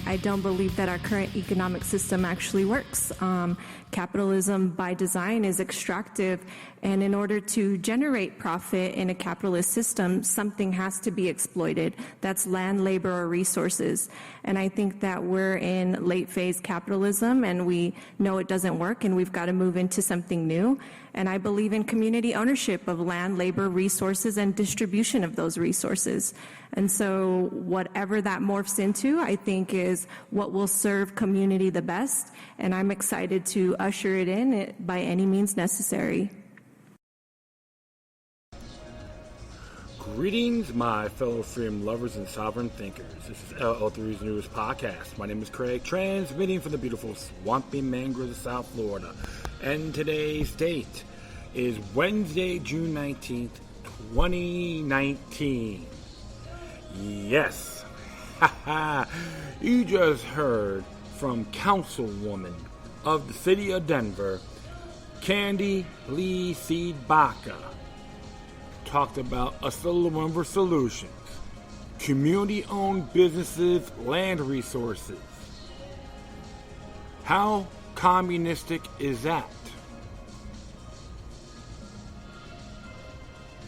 I don't believe that our current economic system actually works. Capitalism by design is extractive, and in order to generate profit in a capitalist system, something has to be exploited. That's land, labor, or resources. And I think that we're in late phase capitalism, and we know it doesn't work, and we've got to move into something new. And I believe in community ownership of land, labor, resources, and distribution of those resources. And so whatever that morphs into, I think is what will serve community the best. And I'm excited to usher it in by any means necessary. Greetings, my fellow freedom lovers and sovereign thinkers. This is LL3's newest podcast. My name is Craig, transmitting from the beautiful swampy mangroves of South Florida. And today's date is Wednesday, June 19th, 2019. Yes, you just heard from Councilwoman of the City of Denver, Candy Lee Baca. Talked about a Denver Solutions, community-owned businesses, land resources. How communistic is that?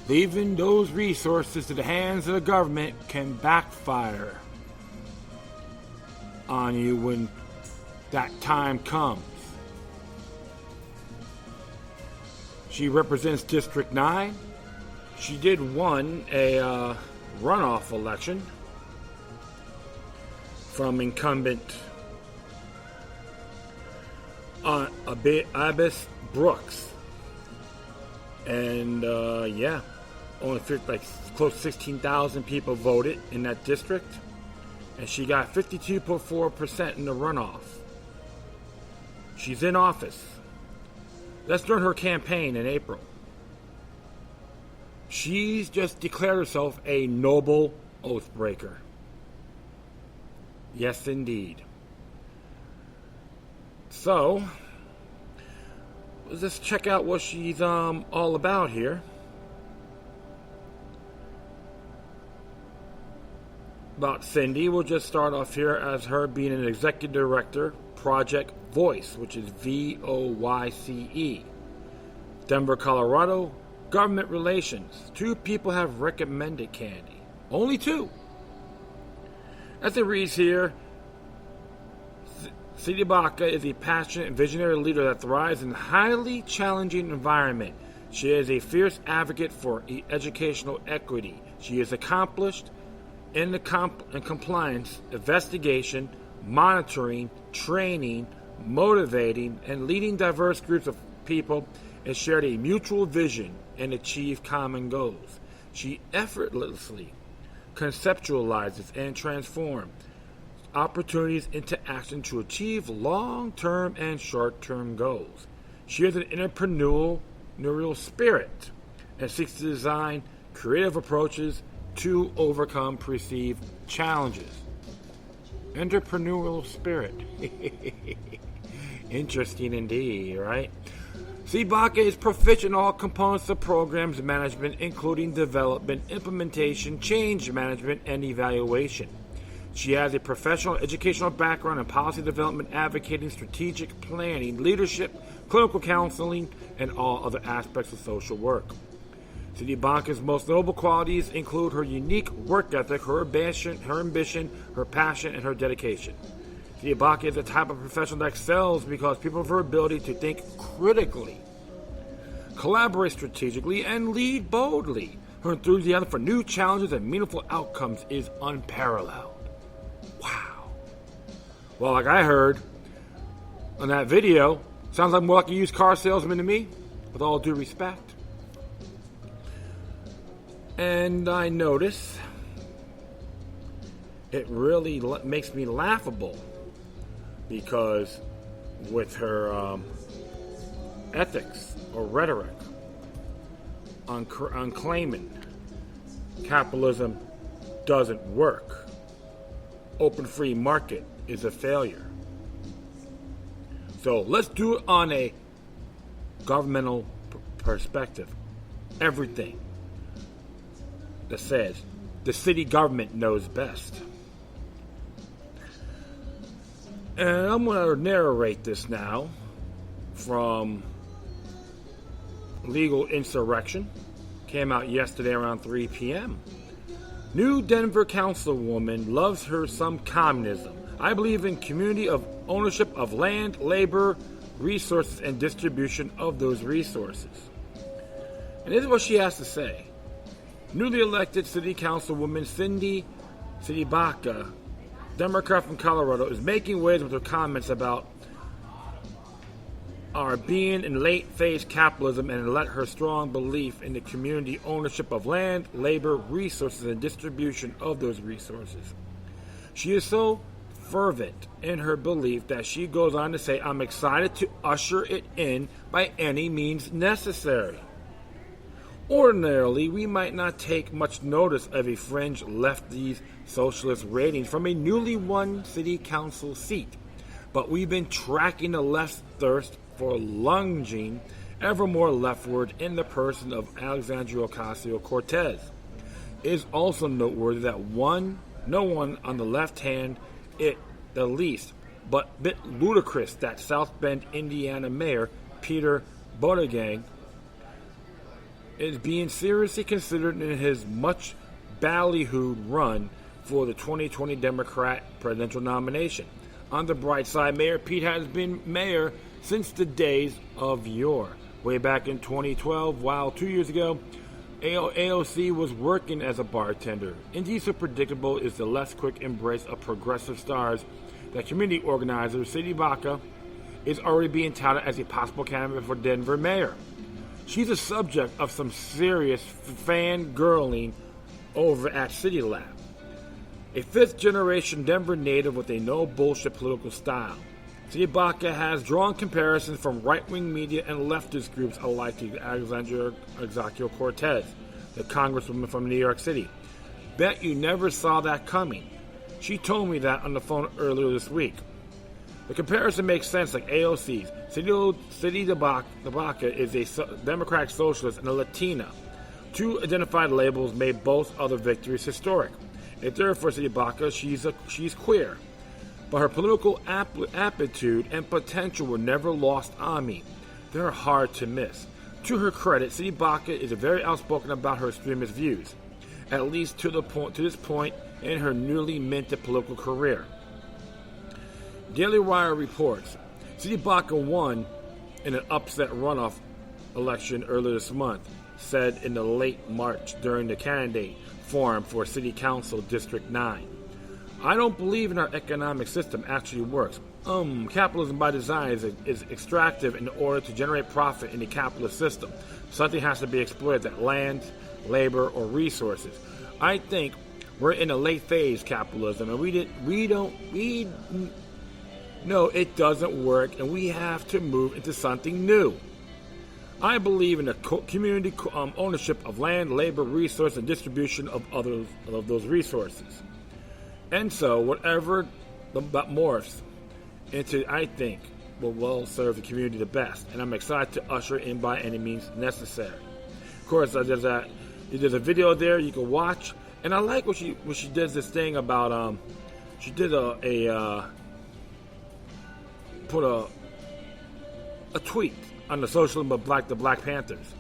Leaving those resources to the hands of the government can backfire on you when that time comes. She represents District 9. She did win a runoff election from incumbent Abbas Brooks. And only close to 16,000 people voted in that district. And she got 52.4% in the runoff. She's in office. That's during her campaign in April. She's just declared herself a noble oath breaker. Yes, indeed. So, let's check out what she's all about here. About Cindy, we'll just start off here as her being an executive director, Project Voice, which is VOYCE. Denver, Colorado, government relations. 2 people have recommended Candy. Only 2. As it reads here, Cindy Baca is a passionate and visionary leader that thrives in a highly challenging environment. She is a fierce advocate for educational equity. She is accomplished in the compliance, investigation, monitoring, training, motivating, and leading diverse groups of people and shared a mutual vision and achieve common goals. She effortlessly conceptualizes and transforms opportunities into action to achieve long-term and short-term goals. She has an entrepreneurial spirit and seeks to design creative approaches to overcome perceived challenges. Entrepreneurial spirit. Interesting indeed, right? Baca is proficient in all components of programs management, including development, implementation, change management, and evaluation. She has a professional educational background in policy development, advocating, strategic planning, leadership, clinical counseling, and all other aspects of social work. Cindy Baca's most notable qualities include her unique work ethic, her ambition, her passion, and her dedication. Cindy Baca is the type of professional that excels because people have her ability to think critically, collaborate strategically, and lead boldly. Her enthusiasm for new challenges and meaningful outcomes is unparalleled. Wow. Well, like I heard on that video, sounds like more like a used car salesman to me, with all due respect. And I notice it really makes me laughable because with her ethics or rhetoric on claiming capitalism doesn't work, open free market is a failure. So let's do it on a governmental perspective. Everything that says the city government knows best. And I'm going to narrate this now from Legal Insurrection. Came out yesterday around 3 p.m. New Denver councilwoman loves her some communism. I believe in community of ownership of land, labor, resources, and distribution of those resources. And this is what she has to say. Newly elected City Councilwoman Cindy Baca, Democrat from Colorado, is making waves with her comments about our being in late phase capitalism and let her strong belief in the community ownership of land, labor, resources, and distribution of those resources. She is so fervent in her belief that she goes on to say, I'm excited to usher it in by any means necessary. Ordinarily, we might not take much notice of a fringe lefties socialist rating from a newly won city council seat, but we've been tracking the left's thirst for lunging ever more leftward in the person of Alexandria Ocasio-Cortez. It is also noteworthy that no one on the left hand, the least, but bit ludicrous that South Bend, Indiana Mayor Peter Buttigieg is being seriously considered in his much ballyhooed run for the 2020 Democrat presidential nomination. On the bright side, Mayor Pete has been mayor since the days of yore. Way back in 2012, while 2 years ago, AOC was working as a bartender. Indeed, so predictable is the less quick embrace of progressive stars that community organizer Cindy Baca is already being touted as a possible candidate for Denver mayor. She's a subject of some serious fangirling over at City Lab. A fifth-generation Denver native with a no-bullshit political style, Cindy Baca has drawn comparisons from right-wing media and leftist groups alike to Alexandria Ocasio-Cortez, the congresswoman from New York City. Bet you never saw that coming. She told me that on the phone earlier this week. The comparison makes sense like AOC's. Cindy Baca is a Democratic socialist and a Latina. Two identified labels made both other victories historic. A third for Cindy Baca, she's queer. But her political aptitude and potential were never lost on me. They're hard to miss. To her credit, Cindy Baca is very outspoken about her extremist views, at least to this point in her newly minted political career. Daily Wire reports, Cindy Baca won in an upset runoff election earlier this month, said in the late March during the candidate forum for City Council District 9. I don't believe in our economic system actually works. Capitalism by design is extractive in order to generate profit in the capitalist system. Something has to be exploited, that land, labor, or resources. I think we're in a late phase capitalism, and no, it doesn't work, and we have to move into something new. I believe in the community ownership of land, labor, resource, and distribution of those resources. And so, whatever that morphs into, I think, will serve the community the best. And I'm excited to usher in by any means necessary. Of course, there's a video there you can watch, and I like when she does this thing about she did put a tweet on the socialism of the Black Panthers.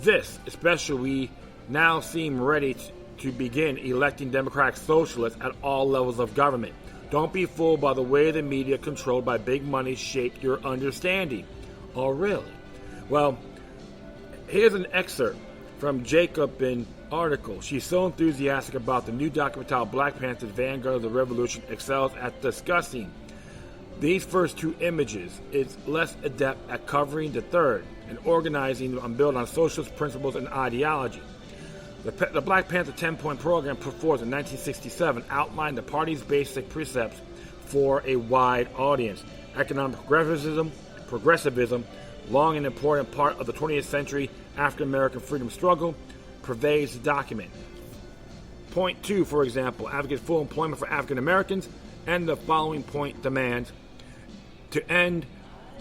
This, especially, we now seem ready to begin electing Democratic socialists at all levels of government. Don't be fooled by the way the media controlled by big money shape your understanding. Oh, really? Well, here's an excerpt from Jacobin article. She's so enthusiastic about the new document titled Black Panthers, Vanguard of the Revolution excels at discussing these first two images. It's less adept at covering the third and organizing and built on socialist principles and ideology. The Black Panther 10-point program put forth in 1967 outlined the party's basic precepts for a wide audience. Economic progressivism, long an important part of the 20th century African-American freedom struggle, pervades the document. Point 2, for example, advocates full employment for African Americans, and the following point demands to end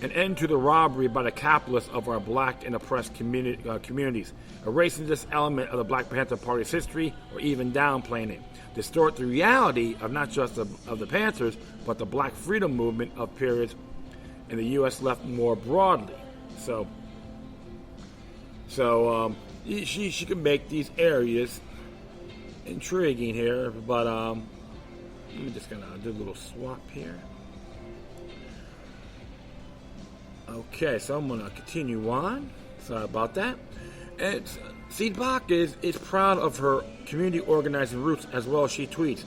An end to the robbery by the capitalists of our black and oppressed communities, erasing this element of the Black Panther Party's history or even downplaying it. Distort the reality of not just of the Panthers, but the black freedom movement of periods in the U.S. left more broadly. So she can make these areas intriguing here, but let me just gonna do a little swap here. Okay, so I'm gonna continue on. Sorry about that. And Seedbach is proud of her community organizing roots as well. She tweets,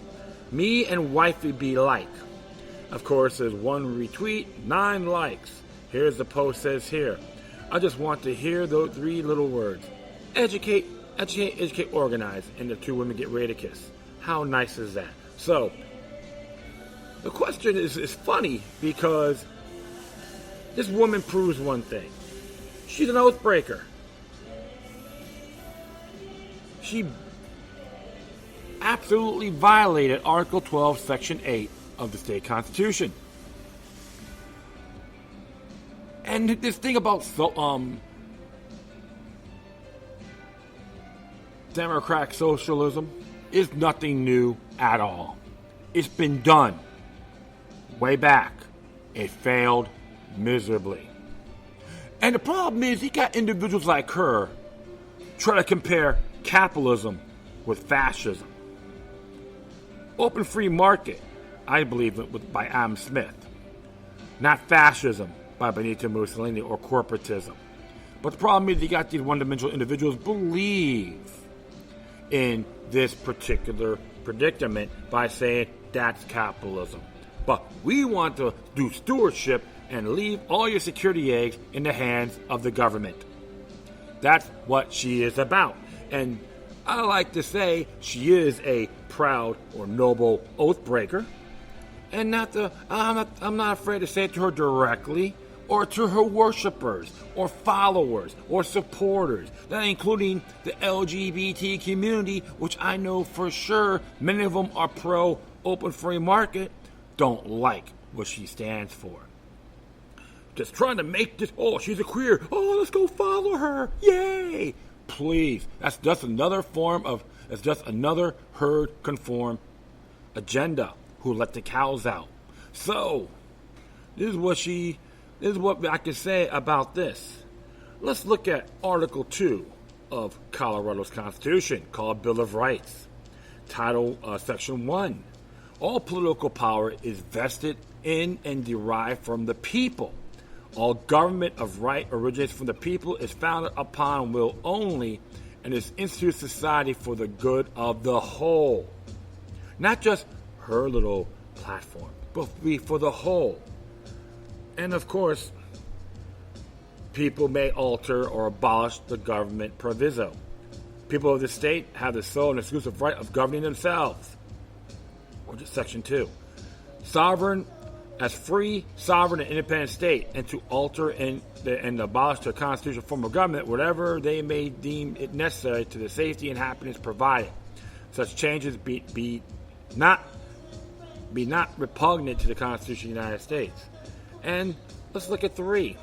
"Me and wifey be like." Of course, there's 1 retweet, 9 likes. Here's the post says here, "I just want to hear those 3 little words. Educate, organize." And the 2 women get ready to kiss. How nice is that? So, the question is funny because this woman proves one thing. She's an oath breaker. She absolutely violated Article 12, Section 8 of the state constitution. And this thing about democratic socialism is nothing new at all. It's been done way back. It failed miserably. And the problem is, you got individuals like her try to compare capitalism with fascism. Open free market, I believe it by Adam Smith. Not fascism by Benito Mussolini or corporatism. But the problem is, you got these one-dimensional individuals believe in this particular predicament by saying that's capitalism. But we want to do stewardship and leave all your security eggs in the hands of the government. That's what she is about. And I like to say she is a proud or noble oath breaker. And I'm not afraid to say it to her directly, or to her worshipers, or followers, or supporters, that including the LGBT community, which I know for sure many of them are pro open free market, don't like what she stands for. Just trying to make this, oh, she's a queer, oh, let's go follow her, yay! Please, that's just another herd conform agenda who let the cows out. So, this is what I can say about this. Let's look at Article 2 of Colorado's Constitution, called Bill of Rights. Title, Section 1. All political power is vested in and derived from the people. All government of right originates from the people, is founded upon will only, and is instituted society for the good of the whole. Not just her little platform, but for the whole. And of course, people may alter or abolish the government proviso. People of the state have the sole and exclusive right of governing themselves. Or just Section 2. Sovereign as free, sovereign, and independent state, and to alter and abolish the constitutional form of government, whatever they may deem it necessary to the safety and happiness provided. Such changes be not repugnant to the Constitution of the United States. And let's look at 3.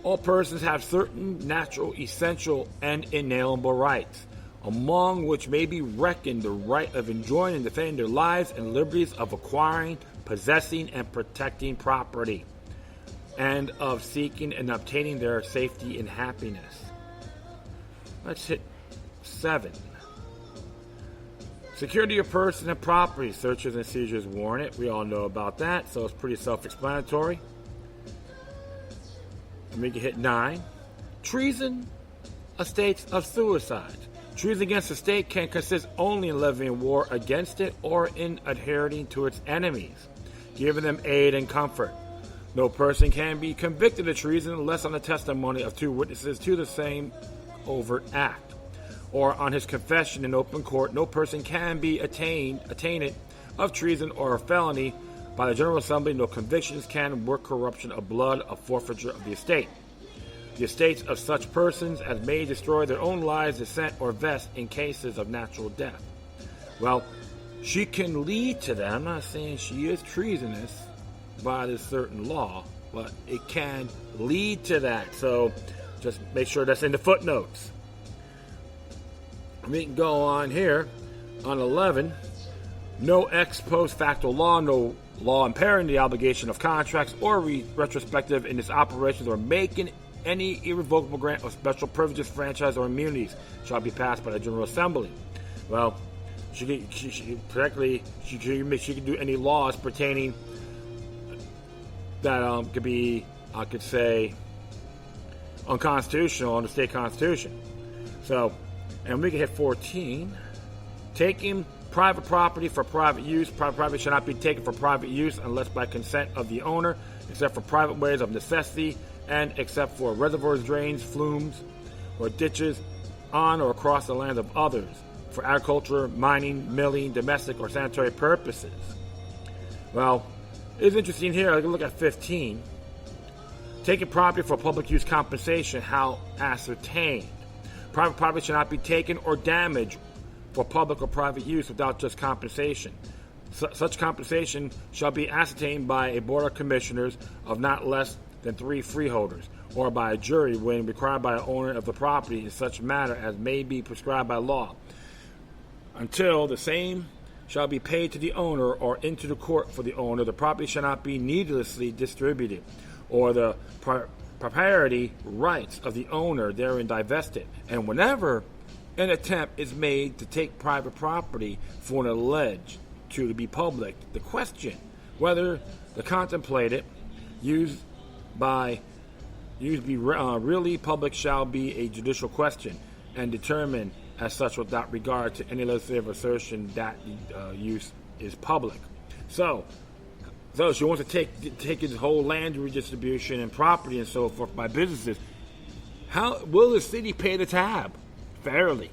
All persons have certain natural, essential, and inalienable rights, among which may be reckoned the right of enjoying and defending their lives and liberties, of acquiring, possessing, and protecting property, and of seeking and obtaining their safety and happiness. Let's hit 7. Security of person and property, searches and seizures warranted. We all know about that, so it's pretty self-explanatory. And we can hit 9. Treason, a state of suicide. Treason against the state can consist only in levying war against it or in adhering to its enemies, giving them aid and comfort. No person can be convicted of treason unless on the testimony of 2 witnesses to the same overt act, or on his confession in open court. No person can be attainted of treason or a felony by the General Assembly. No convictions can work corruption of blood, a forfeiture of the estate. The estates of such persons as may destroy their own lives, descent, or vest in cases of natural death. Well, she can lead to them. I'm not saying she is treasonous by this certain law, but it can lead to that. So just make sure that's in the footnotes. We can go on here on 11. No ex post facto law, no law impairing the obligation of contracts or retrospective in its operations or making any irrevocable grant of special privileges, franchise, or immunities shall be passed by the General Assembly. Well, she can do any laws pertaining that could be, I could say, unconstitutional under state constitution. So, and we can hit 14. Taking private property for private use. Private property shall not be taken for private use unless by consent of the owner, except for private ways of necessity, and except for reservoirs, drains, flumes, or ditches on or across the lands of others, for agriculture, mining, milling, domestic, or sanitary purposes. Well, it's interesting here. I can look at 15. Taking property for public use compensation, how ascertained. Private property shall not be taken or damaged for public or private use without just compensation. Such compensation shall be ascertained by a board of commissioners of not less than 3 freeholders, or by a jury when required by an owner of the property in such manner as may be prescribed by law, until the same shall be paid to the owner or into the court for the owner. The property shall not be needlessly distributed, or the propriety rights of the owner therein divested. And whenever an attempt is made to take private property for an alleged to be public, the question whether the contemplated used be really public shall be a judicial question, and determined as such without regard to any legislative assertion that use is public. So she wants to take his whole land redistribution and property and so forth by businesses. How will the city pay the tab fairly?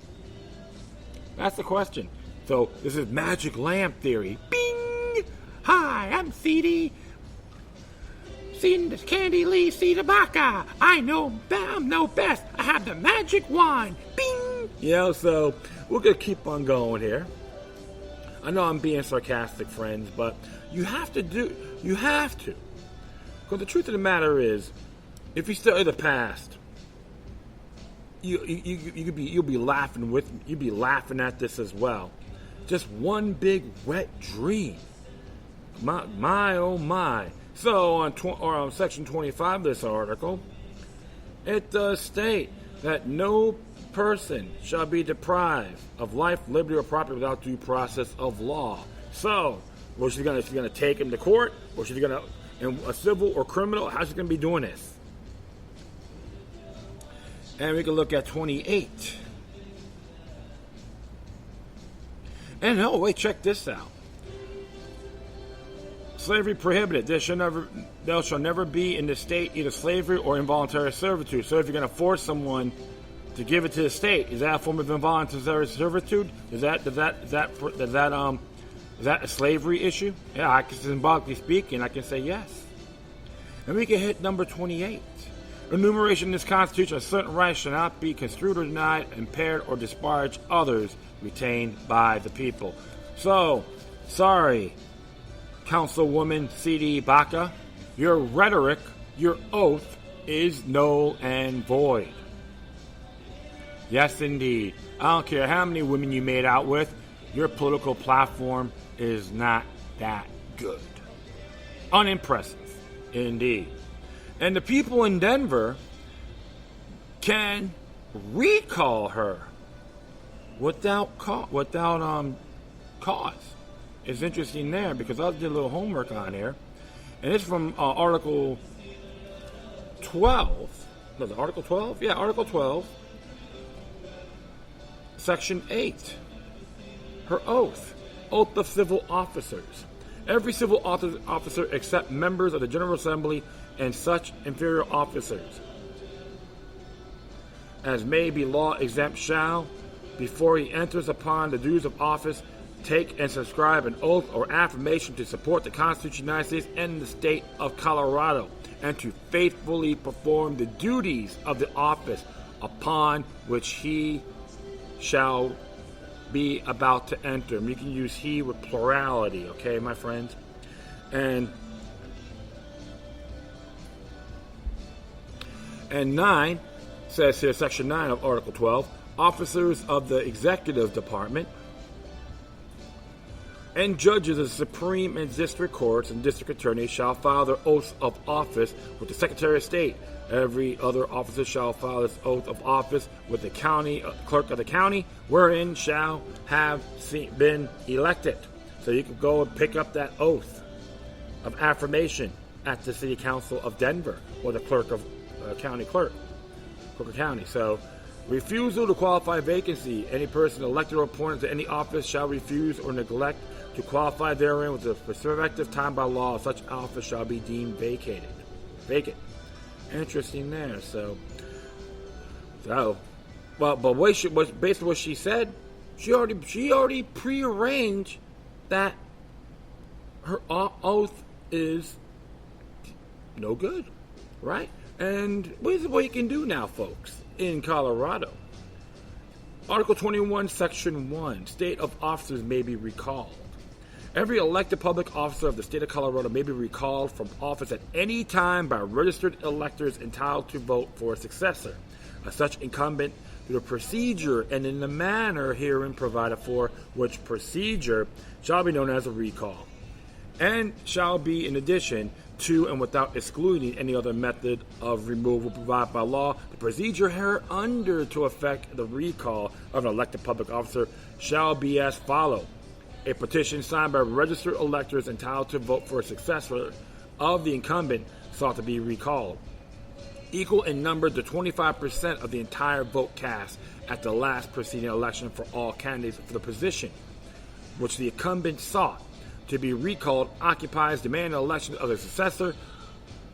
That's the question. So this is magic lamp theory. Bing! Hi, I'm CD. Candy Lee Baka. I know best. I have the magic wand. Bing! So we're going to keep on going here. I know I'm being sarcastic, friends, but you have to. Because the truth of the matter is, if you study the past, you'll be laughing with me. You'll be laughing at this as well. Just one big wet dream. My oh my. So on section 25 of this article, it does state that no person shall be deprived of life, liberty, or property without due process of law. So, well, she's gonna take him to court, or she's gonna, in a civil or criminal, how's she gonna be doing this? And we can look at 28. And oh wait, check this out. Slavery prohibited. There shall never be in the state either slavery or involuntary servitude. So if you're going to force someone to give it to the state, is that a form of involuntary servitude? Is that a slavery issue? Yeah, I can, symbolically speaking, I can say yes. And we can hit number 28. Enumeration in this Constitution of certain rights shall not be construed or denied, impaired, or disparage others retained by the people. So, sorry, Councilwoman C.D. Baka, your rhetoric, your oath is null and void. Yes, indeed. I don't care how many women you made out with, your political platform is not that good. Unimpressive, indeed. And the people in Denver can recall her without cause. It's interesting there because I did a little homework on here, and it's from Article 12. Was it Article 12? Yeah, Article 12, Section 8. Her oath of civil officers. Every civil officer except members of the General Assembly and such inferior officers as may be law exempt shall, before he enters upon the duties of office, take and subscribe an oath or affirmation to support the Constitution of the United States and the state of Colorado, and to faithfully perform the duties of the office upon which he shall be about to enter. And you can use he with plurality, okay, my friends? And And 9 says here, Section 9 of Article 12, officers of the executive department and judges of the Supreme and District Courts and District Attorneys shall file their oaths of office with the Secretary of State. Every other officer shall file his oath of office with the county clerk of the county wherein shall have been elected. So you can go and pick up that oath of affirmation at the City Council of Denver or the clerk of county clerk of county. So refusal to qualify vacancy. Any person elected or appointed to any office shall refuse or neglect to qualify therein with a prospective time by law. Such office shall be deemed vacant. Interesting there. But based on what she said, she already prearranged that her oath is no good, right? And what you can do now, folks, in Colorado? Article 21, Section 1, state of officers may be recalled. Every elected public officer of the state of Colorado may be recalled from office at any time by registered electors entitled to vote for a successor. Such incumbent through the procedure and in the manner herein provided for, which procedure shall be known as a recall, and shall be in addition to and without excluding any other method of removal provided by law. The procedure hereunder to effect the recall of an elected public officer shall be as follows. A petition signed by registered electors entitled to vote for a successor of the incumbent sought to be recalled, equal in number to 25% of the entire vote cast at the last preceding election for all candidates for the position which the incumbent sought to be recalled, occupies, demand an election of a successor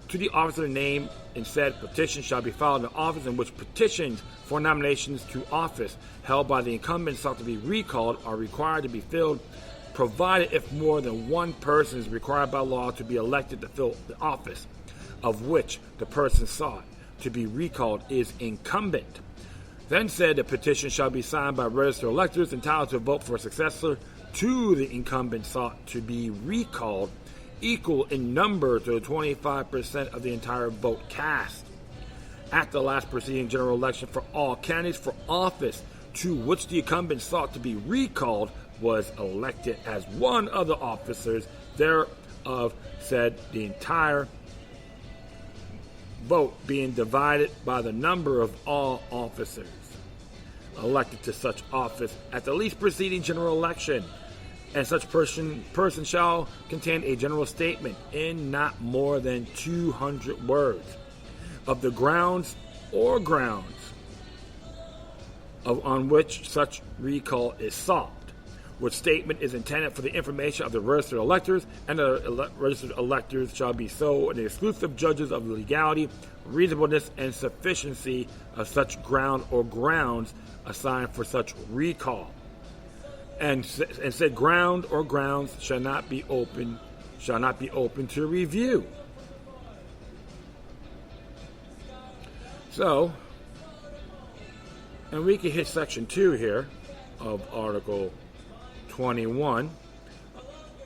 to the officer named in said petition shall be filed in the office in which petitions for nominations to office held by the incumbent sought to be recalled are required to be filled, provided if more than one person is required by law to be elected to fill the office of which the person sought to be recalled is incumbent. Then said the petition shall be signed by registered electors entitled to vote for a successor to the incumbent sought to be recalled, equal in number to 25% of the entire vote cast at the last preceding general election for all candidates for office to which the incumbent sought to be recalled was elected as one of the officers thereof, said the entire vote being divided by the number of all officers elected to such office at the least preceding general election, and such person shall contain a general statement in not more than 200 words of the grounds on which such recall is sought, which statement is intended for the information of the registered electors, and the registered electors shall be so the exclusive judges of the legality, reasonableness, and sufficiency of such ground or grounds assigned for such recall. And said ground or grounds shall not be open to review. So, and we can hit Section 2 here of Article 21.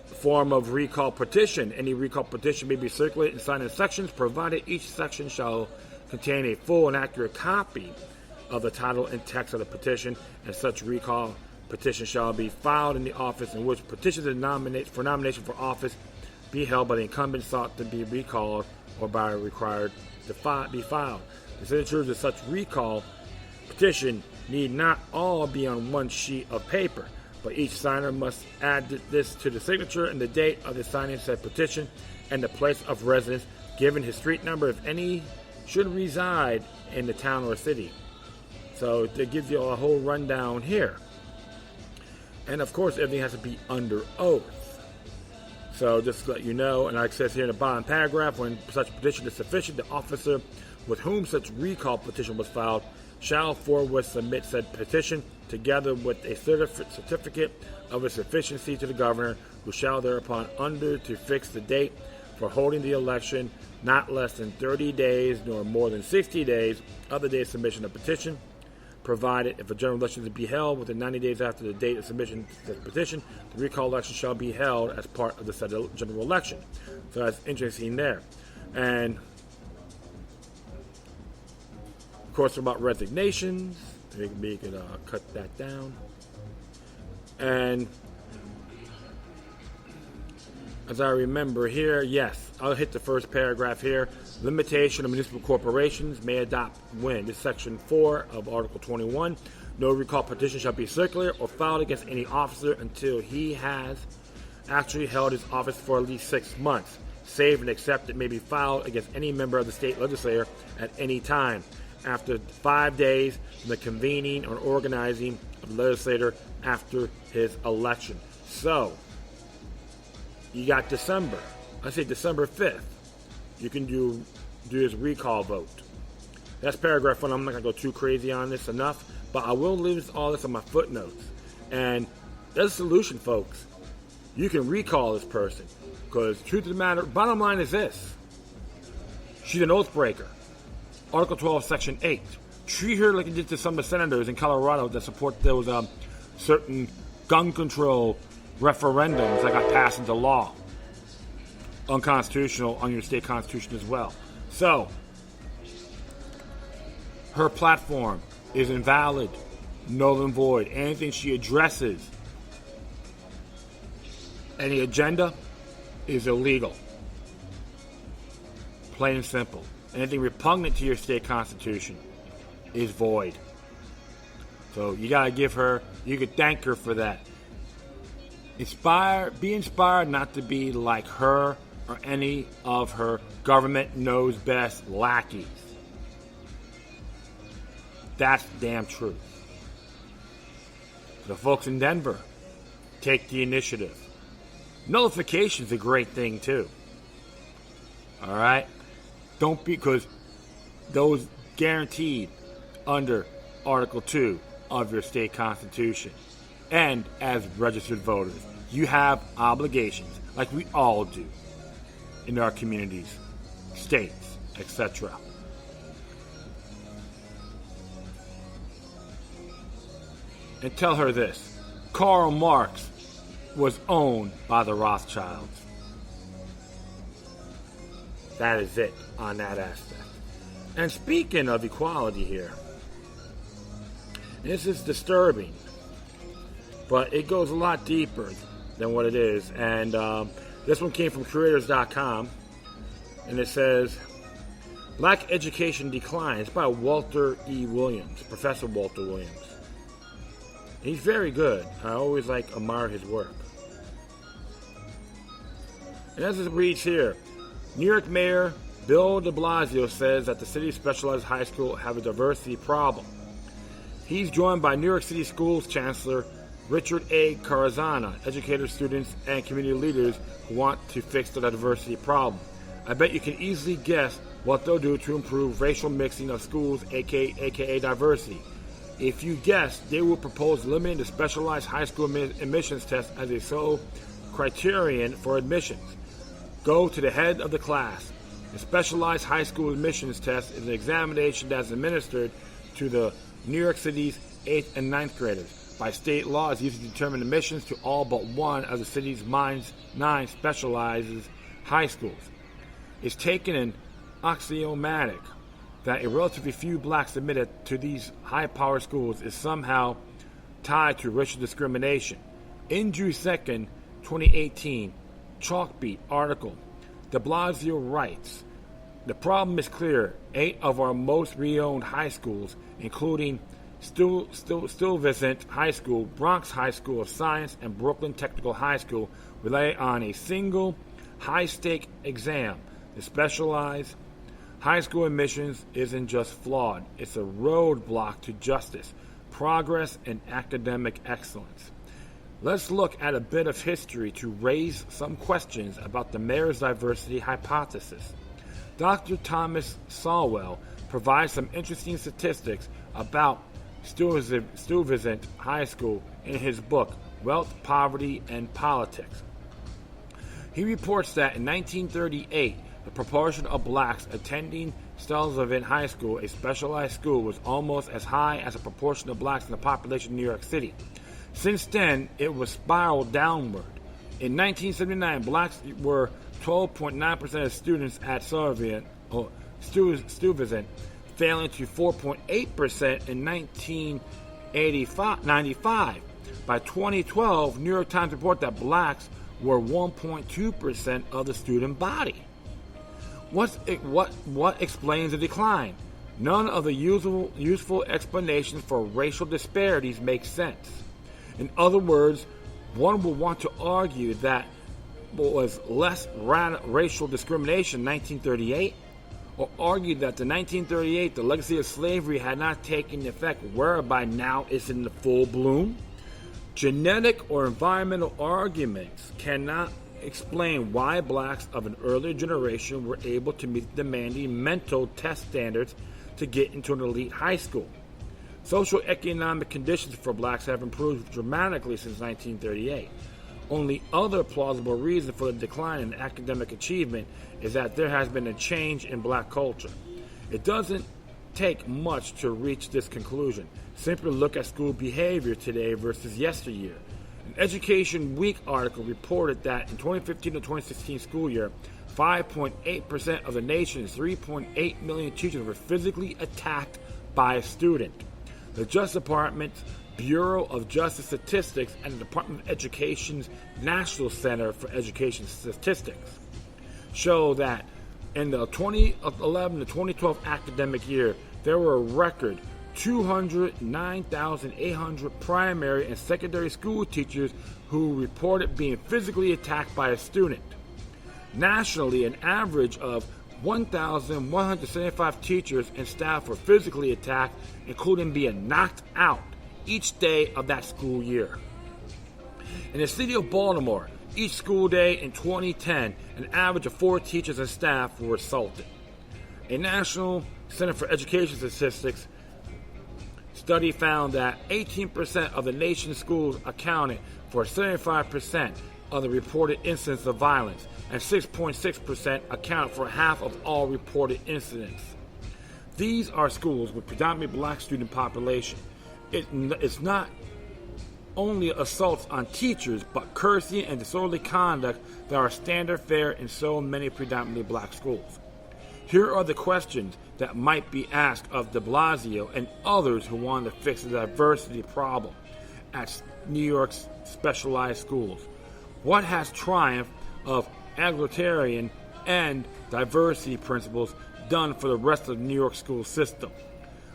Form of recall petition. Any recall petition may be circulated and signed in sections, provided each section shall contain a full and accurate copy of the title and text of the petition, and such recall petition shall be filed in the office in which petitions for nomination for office be held by the incumbent sought to be recalled or by required to be filed. The signatures of such recall petition need not all be on one sheet of paper, but each signer must add this to the signature and the date of the signing said petition and the place of residence, given his street number if any should reside in the town or city. So it gives you a whole rundown here. And of course, everything has to be under oath. So just to let you know, and like it says here in the bottom paragraph, when such petition is sufficient, the officer with whom such recall petition was filed shall forthwith submit said petition together with a certificate of its sufficiency to the governor, who shall thereupon under to fix the date for holding the election, not less than 30 days nor more than 60 days of the day of submission of petition, provided if a general election is to be held within 90 days after the date of submission of the petition, the recall election shall be held as part of the said general election. So that's interesting there. And course, about resignations. Maybe you could cut that down. And as I remember here, yes, I'll hit the first paragraph here. Limitation of municipal corporations may adopt when. This is Section 4 of Article 21. No recall petition shall be circular or filed against any officer until he has actually held his office for at least 6 months, save and except it may be filed against any member of the state legislature at any time after 5 days from the convening or organizing of the legislator after his election. So, you got December. I say December 5th. You can do this recall vote. That's paragraph 1. I'm not going to go too crazy on this enough, but I will leave all this on my footnotes. And there's a solution, folks. You can recall this person. Because truth of the matter, bottom line is this. She's an oath breaker. Article 12, Section 8. Treat her like you did to some of the senators in Colorado that support those certain gun control referendums that got passed into law. Unconstitutional on your state constitution as well. So, her platform is invalid, null and void. Anything she addresses, any agenda, is illegal. Plain and simple. Anything repugnant to your state constitution is void. So you gotta give her, you could thank her for that. Be inspired not to be like her or any of her government knows best lackeys. That's damn truth. The folks in Denver, take the initiative. Nullification's a great thing too. Alright? Don't be, because those guaranteed under Article 2 of your state constitution. And as registered voters, you have obligations, like we all do, in our communities, states, etc. And tell her this. Karl Marx was owned by the Rothschilds. That is it on that aspect. And speaking of equality here, this is disturbing, but it goes a lot deeper than what it is. And this one came from Creators.com, and it says, Black Education Declines by Walter E. Williams, Professor Walter Williams. He's very good. I always admire his work. And as it reads here, New York Mayor Bill de Blasio says that the city's specialized high school have a diversity problem. He's joined by New York City Schools Chancellor Richard A. Carazana, educators, students, and community leaders who want to fix the diversity problem. I bet you can easily guess what they'll do to improve racial mixing of schools, aka diversity. If you guess, they will propose limiting the specialized high school admissions test as a sole criterion for admissions. Go to the head of the class. The specialized high school admissions test is an examination that is administered to the New York City's 8th and 9th graders. By state law, it's used to determine admissions to all but one of the city's 9 specialized high schools. It's taken an axiomatic that a relatively few blacks admitted to these high-powered schools is somehow tied to racial discrimination. In June 2nd, 2018, Chalkbeat article, de Blasio writes, the problem is clear. 8 of our most renowned high schools, including Stuyvesant High School, Bronx High School of Science, and Brooklyn Technical High School, rely on a single high-stake exam. The specialized high school admissions isn't just flawed, it's a roadblock to justice, progress, and academic excellence. Let's look at a bit of history to raise some questions about the mayor's diversity hypothesis. Dr. Thomas Sowell provides some interesting statistics about Stuyvesant High School in his book, Wealth, Poverty, and Politics. He reports that in 1938, the proportion of blacks attending Stuyvesant High School, a specialized school, was almost as high as the proportion of blacks in the population of New York City. Since then, it was spiraled downward. In 1979, blacks were 12.9% of students at Stuyvesant, failing to 4.8% in 1995. By 2012, New York Times reported that blacks were 1.2% of the student body. What explains the decline? None of the useful explanations for racial disparities make sense. In other words, one will want to argue that what was less racial discrimination in 1938, or argue that the 1938, the legacy of slavery had not taken effect, whereby now it's in the full bloom. Genetic or environmental arguments cannot explain why blacks of an earlier generation were able to meet the demanding mental test standards to get into an elite high school. Socioeconomic conditions for blacks have improved dramatically since 1938. Only other plausible reason for the decline in academic achievement is that there has been a change in black culture. It doesn't take much to reach this conclusion. Simply look at school behavior today versus yesteryear. An Education Week article reported that in 2015 to 2016 school year, 5.8% of the nation's 3.8 million teachers were physically attacked by a student. The Justice Department's Bureau of Justice Statistics and the Department of Education's National Center for Education Statistics show that in the 2011 to 2012 academic year, there were a record 209,800 primary and secondary school teachers who reported being physically attacked by a student. Nationally, an average of 1,175 teachers and staff were physically attacked, including being knocked out each day of that school year. In the city of Baltimore, each school day in 2010, an average of 4 teachers and staff were assaulted. A National Center for Education Statistics study found that 18% of the nation's schools accounted for 75% of the reported incidents of violence, and 6.6% account for half of all reported incidents. These are schools with predominantly black student population. It's not only assaults on teachers, but cursing and disorderly conduct that are standard fare in so many predominantly black schools. Here are the questions that might be asked of de Blasio and others who want to fix the diversity problem at New York's specialized schools. What has triumph of egalitarian and diversity principles done for the rest of the New York school system?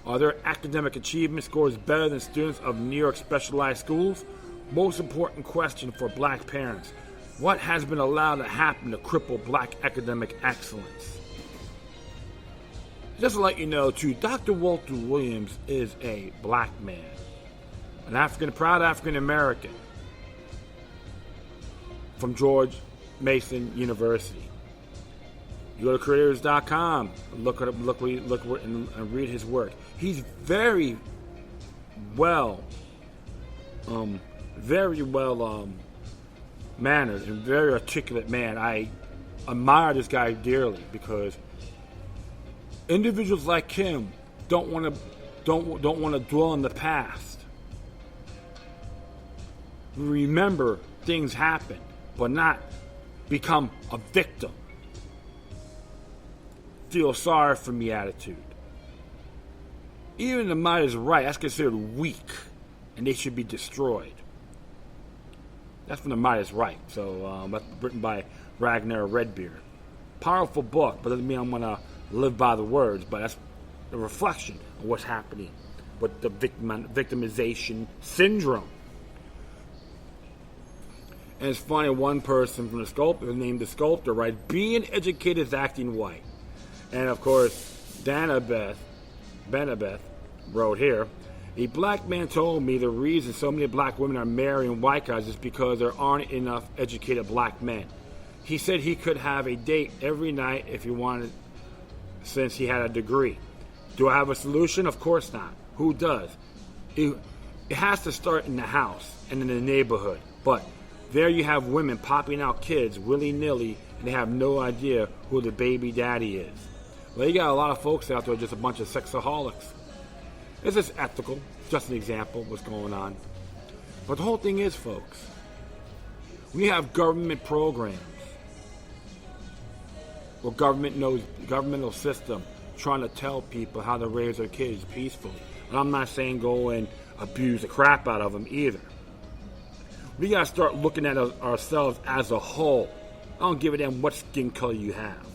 Are their academic achievement scores better than students of New York specialized schools? Most important question for black parents: what has been allowed to happen to cripple black academic excellence? Just to let you know, too, Dr. Walter Williams is a black man, an proud African American from George Mason University. You go to creators.com, look and read his work. He's very well mannered and very articulate man. I admire this guy dearly because individuals like him don't want to dwell in the past. Remember things happen, but not become a victim. Feel sorry for me attitude. Even the might is right, that's considered weak, and they should be destroyed. That's from the might is right. So that's written by Ragnar Redbeard. Powerful book, but doesn't mean I'm gonna live by the words. But that's a reflection of what's happening with the victimization syndrome. And it's funny, one person from the sculptor, named the sculptor, writes, "Being educated is acting white." And of course, Benabeth wrote here, "A black man told me the reason so many black women are marrying white guys is because there aren't enough educated black men. He said he could have a date every night if he wanted, since he had a degree. Do I have a solution? Of course not. Who does? It has to start in the house and in the neighborhood. But there you have women popping out kids willy-nilly, and they have no idea who the baby daddy is. Well, you got a lot of folks out there just a bunch of sexaholics. This is ethical, just an example of what's going on. But the whole thing is, folks, we have government programs or governmental system trying to tell people how to raise their kids peacefully. And I'm not saying go and abuse the crap out of them either. We got to start looking at ourselves as a whole. I don't give a damn what skin color you have.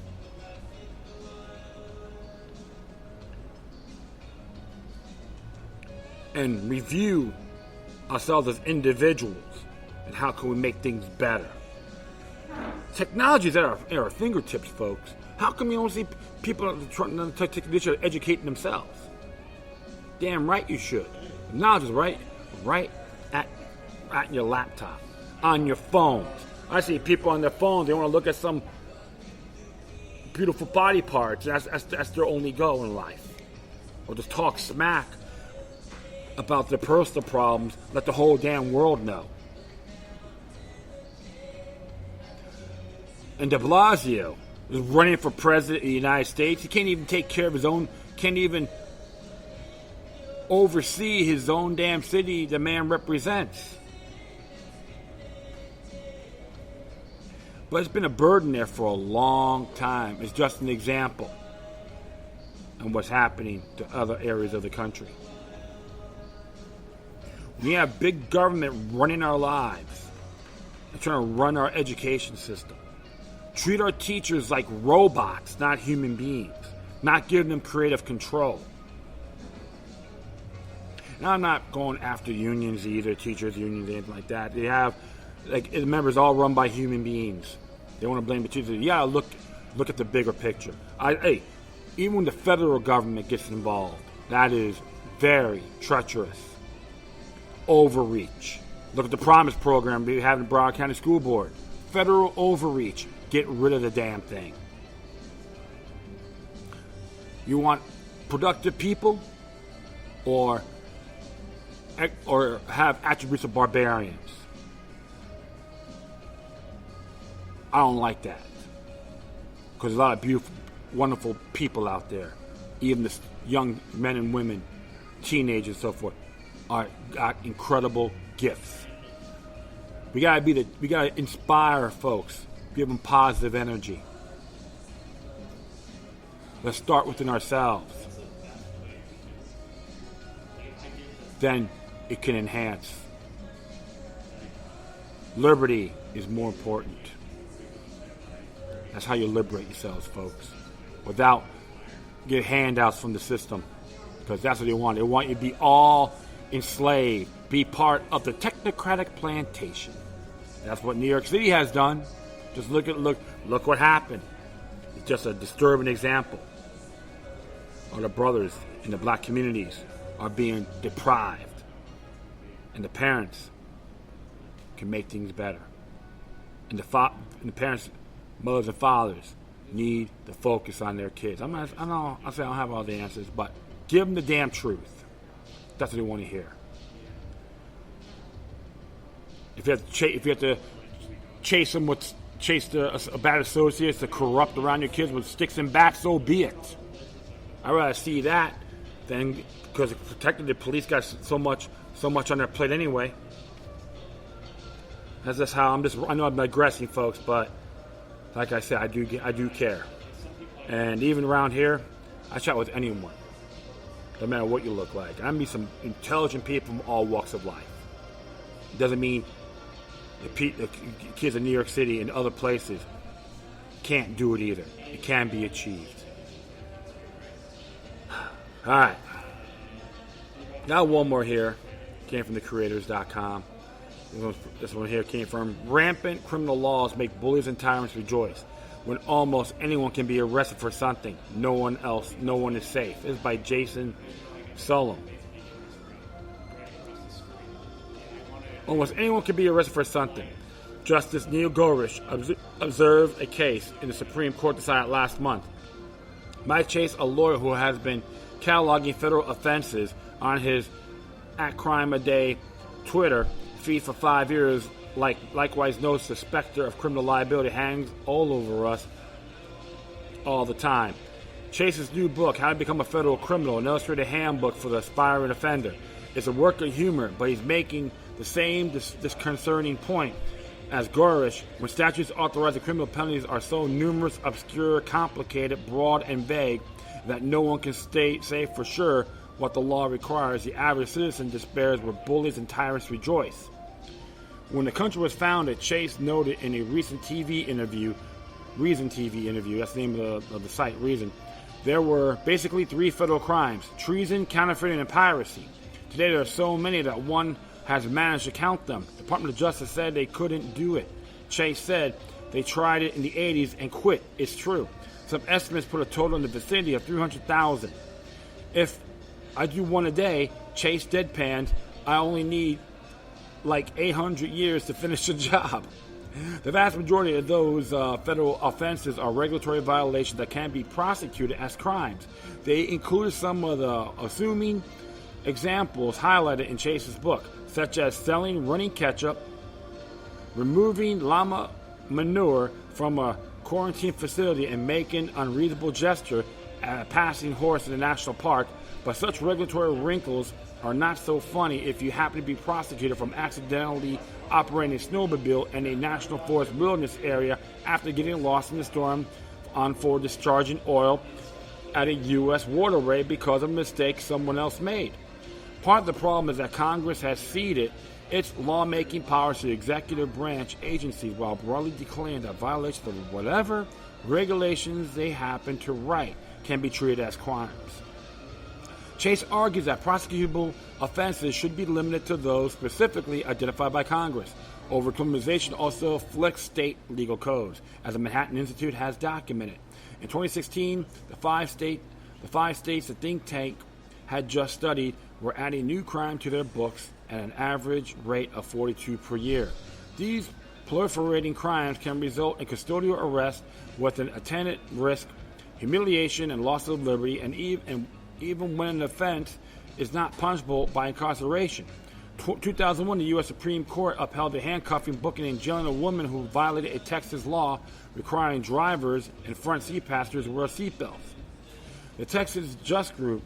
And review ourselves as individuals and how can we make things better. Technology is at our fingertips, folks. How come you don't see people trying to take the issue of educating themselves? Damn right you should. Knowledge is right at your laptop, on your phones. I see people on their phones, they want to look at some beautiful body parts. That's their only goal in life. Or just talk smack about their personal problems, let the whole damn world know. And de Blasio is running for president of the United States. He can't even take care of his own, can't even oversee his own damn city the man represents. But it's been a burden there for a long time. It's just an example of what's happening to other areas of the country. We have big government running our lives and trying to run our education system. Treat our teachers like robots, not human beings. Not giving them creative control. Now, I'm not going after unions either, teachers unions, anything like that. They have, remember, it's all run by human beings. They want to blame the teachers. Yeah, look at the bigger picture. Even when the federal government gets involved, that is very treacherous. Overreach. Look at the Promise program we have in Broward County School Board. Federal overreach. Get rid of the damn thing. You want productive people or have attributes of barbarians? I don't like that. Because there's a lot of beautiful, wonderful people out there. Even the young men and women, teenagers and so forth, got incredible gifts. We gotta inspire folks. Give them positive energy. Let's start within ourselves. Then it can enhance. Liberty is more important. That's how you liberate yourselves, folks. Without getting handouts from the system. Because that's what they want. They want you to be all enslaved. Be part of the technocratic plantation. That's what New York City has done. Just look what happened. It's just a disturbing example. Our the brothers in the black communities are being deprived. And the parents can make things better. And the parents, mothers and fathers need to focus on their kids. I say I don't have all the answers, but give them the damn truth. That's what they want to hear. If you have to chase the bad associates to corrupt around your kids with sticks and bats, so be it. I'd rather see that than, because protecting the police got so much on their plate anyway. That's just how I know I'm digressing, folks, but like I said, I do care. And even around here, I chat with anyone, no matter what you look like. I meet some intelligent people from all walks of life. It doesn't mean the kids in New York City and other places can't do it either. It can be achieved. All right. Now one more here. Came from thecreators.com. This one here came from rampant criminal laws make bullies and tyrants rejoice. When almost anyone can be arrested for something, no one is safe. This is by Jason Solom. Almost anyone can be arrested for something. Justice Neil Gorsuch observed a case in the Supreme Court decided last month. Mike Chase, a lawyer who has been cataloging federal offenses on his @CrimeAday Twitter feed for 5 years, likewise knows the specter of criminal liability hangs all over us all the time. Chase's new book, How to Become a Federal Criminal, an illustrated handbook for the aspiring offender, is a work of humor, but he's making the same disconcerting point as Gorsuch. When statutes authorizing criminal penalties are so numerous, obscure, complicated, broad, and vague, that no one can say for sure what the law requires, the average citizen despairs where bullies and tyrants rejoice. When the country was founded, Chase noted in a recent TV interview, Reason TV interview, that's the name of the site, Reason, there were basically 3 federal crimes: treason, counterfeiting, and piracy. Today there are so many that one has managed to count them. The Department of Justice said they couldn't do it. Chase said they tried it in the 80s and quit. It's true. Some estimates put a total in the vicinity of 300,000. If I do one a day, Chase deadpanned, I only need like 800 years to finish the job. The vast majority of those federal offenses are regulatory violations that can be prosecuted as crimes. They included some of the assuming examples highlighted in Chase's book, such as selling running ketchup, removing llama manure from a quarantine facility, and making unreasonable gesture at a passing horse in a national park. But such regulatory wrinkles are not so funny if you happen to be prosecuted from accidentally operating a snowmobile in a national forest wilderness area after getting lost in a storm for discharging oil at a U.S. waterway because of a mistake someone else made. Part of the problem is that Congress has ceded its lawmaking powers to the executive branch agencies while broadly declaring that violations of whatever regulations they happen to write can be treated as crimes. Chase argues that prosecutable offenses should be limited to those specifically identified by Congress. Overcriminalization also afflicts state legal codes, as the Manhattan Institute has documented. In 2016, the five states the think tank had just studied were adding new crime to their books at an average rate of 42 per year. These proliferating crimes can result in custodial arrest with an attendant risk, humiliation, and loss of liberty, and even when an offense is not punishable by incarceration. 2001, the U.S. Supreme Court upheld the handcuffing, booking, and jailing a woman who violated a Texas law requiring drivers and front seat passengers to wear seatbelts. The Texas group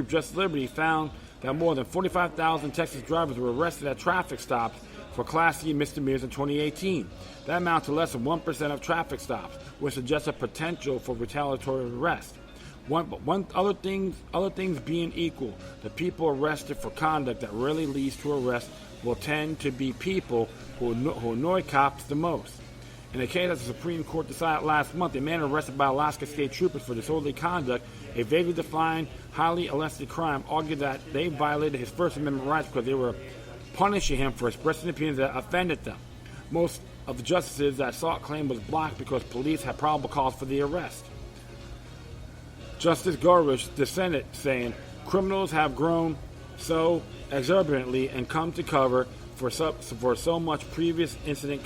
Justice Liberty found that more than 45,000 Texas drivers were arrested at traffic stops for Class C misdemeanors in 2018. That amounts to less than 1% of traffic stops, which suggests a potential for retaliatory arrest. Other things being equal, the people arrested for conduct that rarely leads to arrest will tend to be people who annoy cops the most. In a case that the Supreme Court decided last month, a man arrested by Alaska state troopers for disorderly conduct, a vaguely defined, highly illicit crime, argued that they violated his First Amendment rights because they were punishing him for expressing opinions that offended them. Most of the justices that sought claim was blocked because police had probable cause for the arrest. Justice Gorsuch dissented, saying, "Criminals have grown so exuberantly and come to cover for so much previous innocent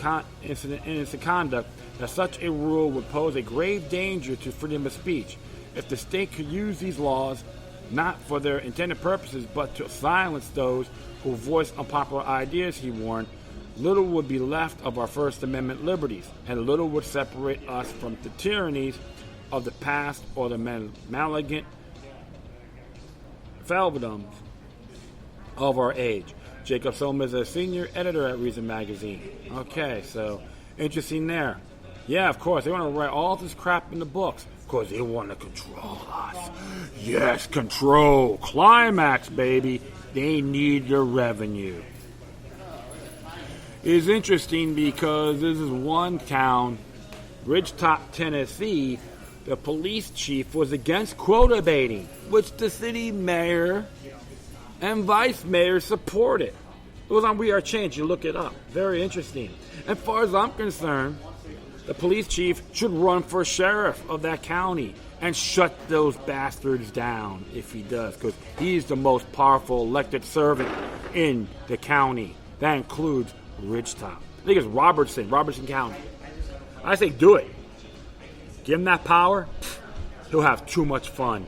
conduct that such a rule would pose a grave danger to freedom of speech. If the state could use these laws not for their intended purposes but to silence those who voice unpopular ideas," he warned, "little would be left of our First Amendment liberties, and little would separate us from the tyrannies of the past or the malignant fallibilities of our age." Jacob Soma is a senior editor at Reason Magazine. Okay, so interesting there. Yeah, of course, they want to write all this crap in the books because they want to control us. Yes, control. Climax, baby. They need the revenue. It's interesting because this is one town, Ridgetop, Tennessee. The police chief was against quota baiting, which the city mayor and vice mayor supported. It was on We Are Change. You look it up. Very interesting. As far as I'm concerned, the police chief should run for sheriff of that county and shut those bastards down if he does, because he's the most powerful elected servant in the county. That includes Ridgetop. I think it's Robertson County. I say do it. Give him that power, he'll have too much fun.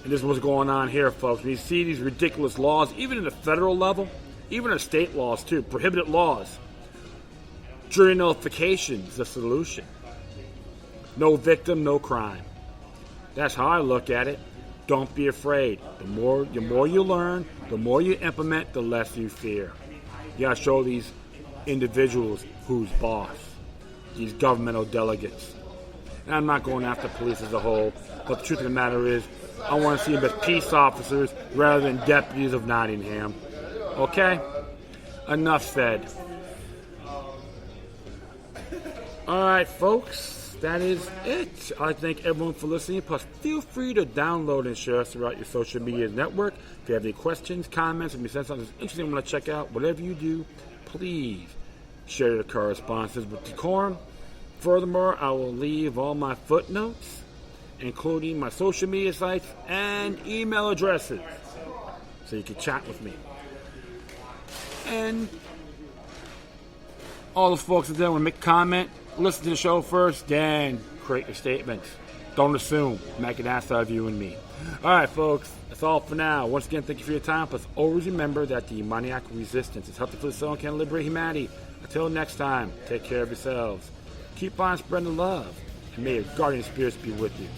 And this is what's going on here, folks. When you see these ridiculous laws, even in the federal level, even in state laws too, prohibited laws, jury nullification is the solution. No victim, no crime. That's how I look at it. Don't be afraid. The more you learn, the more you implement, the less you fear. You gotta show these individuals who's boss, these governmental delegates. And I'm not going after police as a whole, but the truth of the matter is, I want to see them as peace officers rather than deputies of Nottingham. Okay? Enough said. Alright, folks, that is it. I thank everyone for listening. Plus, feel free to download and share us throughout your social media network. If you have any questions, comments, if you sense something interesting you want to check out, whatever you do, please share your correspondences with decorum. Furthermore, I will leave all my footnotes, including my social media sites and email addresses, so you can chat with me. And all the folks that want to make a comment, listen to the show first, then create your statements. Don't assume. Make an ass out of you and me. All right, folks. That's all for now. Once again, thank you for your time. Plus, always remember that the demoniac resistance is healthy for the soul and can liberate humanity. Until next time, take care of yourselves. Keep on spreading the love. And may your guardian spirits be with you.